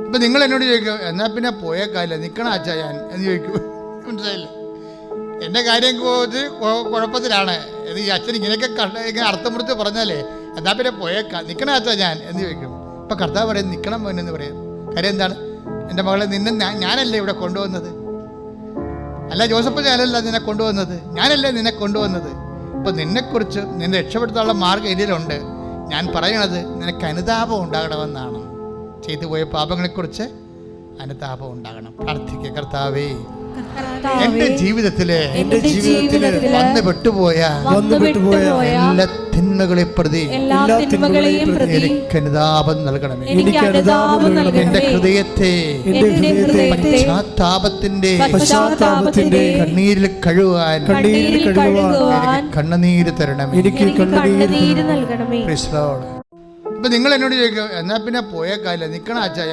ഇപ്പം നിങ്ങൾ എന്നോട് ചോദിക്കും, എന്നാൽ പിന്നെ പോയേക്കാല്ല, നിൽക്കണ അച്ഛാ ഞാൻ എന്ന് ചോദിക്കും. മനസ്സിലായില്ലേ? എൻ്റെ കാര്യം കുഴപ്പത്തിലാണ്. ഈ അച്ഛൻ ഇങ്ങനെയൊക്കെ ഇങ്ങനെ അർത്ഥം മുറിച്ച് പറഞ്ഞാലേ എന്നാൽ പിന്നെ പോയേക്കാം, നിൽക്കണ അച്ഛാ ഞാൻ എന്ന് ചോദിക്കും. ഇപ്പം കർത്താവ് പറയും നിൽക്കണം മോനെന്ന് പറയും. കാര്യം എന്താണ്? എൻ്റെ മകളെ ഞാനല്ലേ ഇവിടെ കൊണ്ടുവന്നത്? അല്ല ജോസഫ്, ഞാനല്ല നിന്നെ കൊണ്ടുവന്നത്, ഞാനല്ലേ നിന്നെ കൊണ്ടുവന്നത്. ഇപ്പം നിന്നെക്കുറിച്ച് നിന്നെ രക്ഷപ്പെടുത്താനുള്ള മാർഗ്ഗം ഇതിലുണ്ട്. ഞാൻ പറയണത് നിനക്ക് അനുതാപം ഉണ്ടാകണമെന്നാണ്. ചെയ്തു പോയ പാപങ്ങളെക്കുറിച്ച് അനുതാപം ഉണ്ടാകണം. പ്രാർത്ഥിക്കുക, കർത്താവേ എന്റെ ജീവിതത്തില് വന്നു വിട്ടുപോയ എല്ലാ തിന്മകളെ പ്രതി എനിക്ക് അനുതാപം നൽകണമേ. എന്റെ ഹൃദയത്തെ പശ്ചാത്താപത്തിന്റെ കണ്ണീരിൽ കഴുകാൻ കണ്ണുനീര് തരണമേ. ഇപ്പൊ നിങ്ങൾ എന്നോട് ചോദിക്കും, എന്നാ പിന്നെ പോയേക്കാല്ല, നിൽക്കണ അച്ഛാ